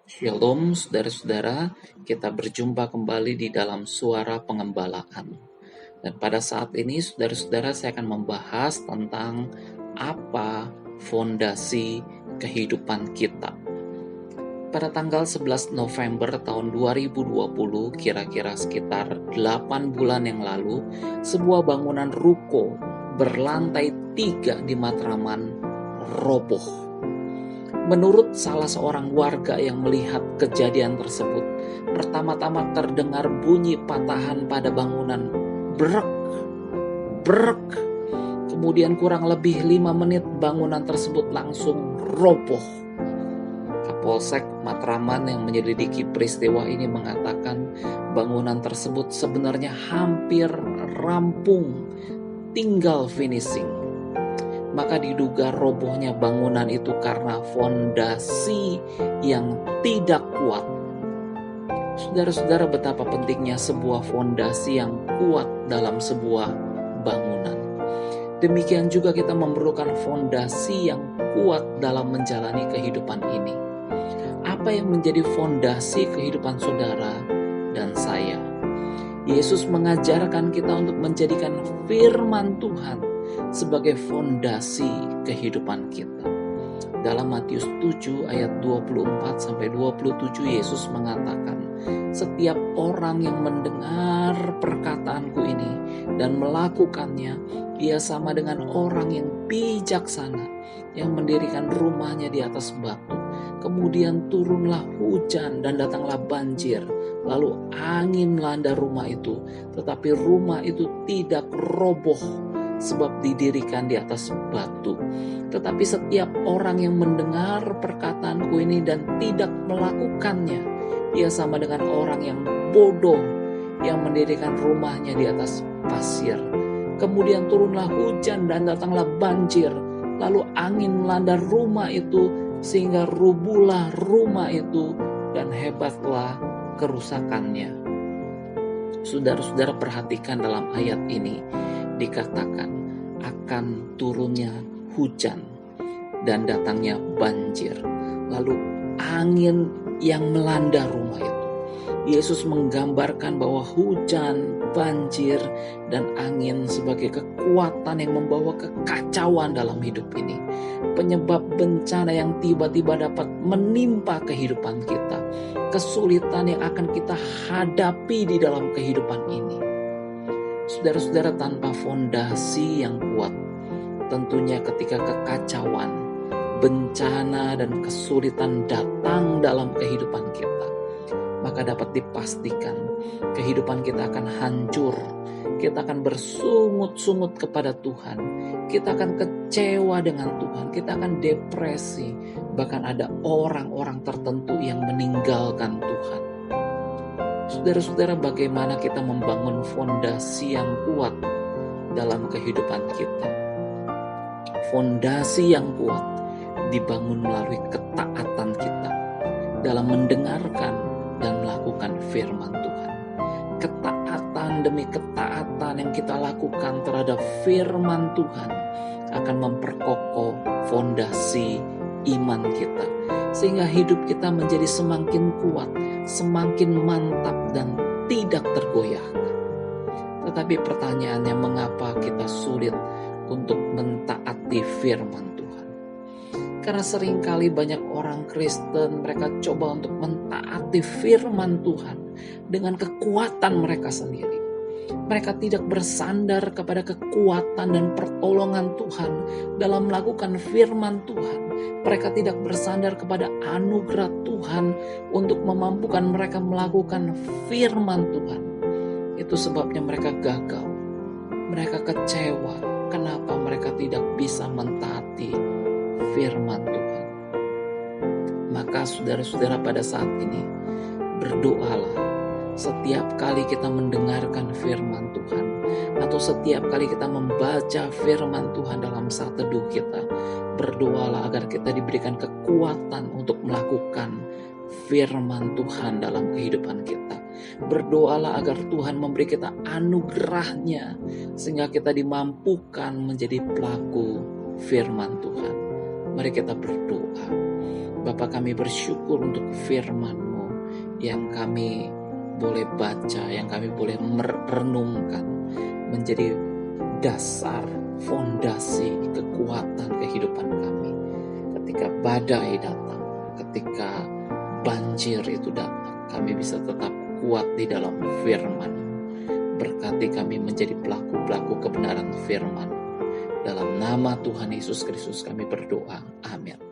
Shalom, saudara-saudara. Kita berjumpa kembali di dalam Suara Pengembalaan. Dan pada saat ini, saudara-saudara, saya akan membahas tentang apa fondasi kehidupan kita. Pada tanggal 11 November tahun 2020, kira-kira sekitar 8 bulan yang lalu, sebuah bangunan ruko berlantai 3 di Matraman roboh. Menurut salah seorang warga yang melihat kejadian tersebut, pertama-tama terdengar bunyi patahan pada bangunan, brek, brek. Kemudian kurang lebih 5 menit bangunan tersebut langsung roboh. Kapolsek Matraman yang menyelidiki peristiwa ini mengatakan bangunan tersebut sebenarnya hampir rampung, tinggal finishing. Maka diduga robohnya bangunan itu karena fondasi yang tidak kuat. Saudara-saudara, betapa pentingnya sebuah fondasi yang kuat dalam sebuah bangunan. Demikian juga kita memerlukan fondasi yang kuat dalam menjalani kehidupan ini. Apa yang menjadi fondasi kehidupan saudara dan saya? Yesus mengajarkan kita untuk menjadikan firman Tuhan sebagai fondasi kehidupan kita. Dalam Matius 7 ayat 24-27 Yesus mengatakan, setiap orang yang mendengar perkataanku ini dan melakukannya, ia sama dengan orang yang bijaksana yang mendirikan rumahnya di atas batu. Kemudian turunlah hujan dan datanglah banjir, lalu angin melanda rumah itu, tetapi rumah itu tidak roboh sebab didirikan di atas batu. Tetapi setiap orang yang mendengar perkataanku ini dan tidak melakukannya, ia sama dengan orang yang bodoh yang mendirikan rumahnya di atas pasir. Kemudian turunlah hujan dan datanglah banjir, lalu angin melanda rumah itu sehingga rubuhlah rumah itu dan hebatlah kerusakannya. Saudara-saudara, perhatikan dalam ayat ini dikatakan akan turunnya hujan dan datangnya banjir, lalu angin yang melanda rumah itu. Yesus menggambarkan bahwa hujan, banjir, dan angin sebagai kekuatan yang membawa kekacauan dalam hidup ini. Penyebab bencana yang tiba-tiba dapat menimpa kehidupan kita. Kesulitan yang akan kita hadapi di dalam kehidupan ini. Saudara-saudara, tanpa fondasi yang kuat, tentunya ketika kekacauan, bencana, dan kesulitan datang dalam kehidupan kita, maka dapat dipastikan kehidupan kita akan hancur. Kita akan bersungut-sungut kepada Tuhan. Kita akan kecewa dengan Tuhan. Kita akan depresi. Bahkan ada orang-orang tertentu yang meninggalkan Tuhan. Saudara-saudara, bagaimana kita membangun fondasi yang kuat dalam kehidupan kita? Fondasi yang kuat dibangun melalui ketaatan kita dalam mendengarkan dan melakukan firman Tuhan. Ketaatan demi ketaatan yang kita lakukan terhadap firman Tuhan akan memperkokoh fondasi iman kita, sehingga hidup kita menjadi semakin kuat, semakin mantap, dan tidak tergoyahkan. Tetapi pertanyaannya, mengapa kita sulit untuk mentaati firman Tuhan? Karena seringkali banyak orang Kristen, mereka coba untuk mentaati firman Tuhan dengan kekuatan mereka sendiri. Mereka tidak bersandar kepada kekuatan dan pertolongan Tuhan dalam melakukan firman Tuhan. Mereka tidak bersandar kepada anugerah Tuhan untuk memampukan mereka melakukan firman Tuhan. Itu sebabnya mereka gagal. Mereka kecewa. Kenapa mereka tidak bisa mentaati firman Tuhan? Maka saudara-saudara, pada saat ini berdoalah. Setiap kali kita mendengarkan firman Tuhan, atau setiap kali kita membaca firman Tuhan dalam saat teduh kita, berdoalah agar kita diberikan kekuatan untuk melakukan firman Tuhan dalam kehidupan kita. Berdoalah agar Tuhan memberi kita anugerahnya, sehingga kita dimampukan menjadi pelaku firman Tuhan. Mari kita berdoa. Bapa, kami bersyukur untuk firman-Mu yang kami boleh baca, yang kami boleh merenungkan, menjadi dasar, fondasi, kekuatan kehidupan kami. Ketika badai datang, ketika banjir itu datang, kami bisa tetap kuat di dalam firman. Berkati kami menjadi pelaku-pelaku kebenaran firman. Dalam nama Tuhan Yesus Kristus kami berdoa. Amin.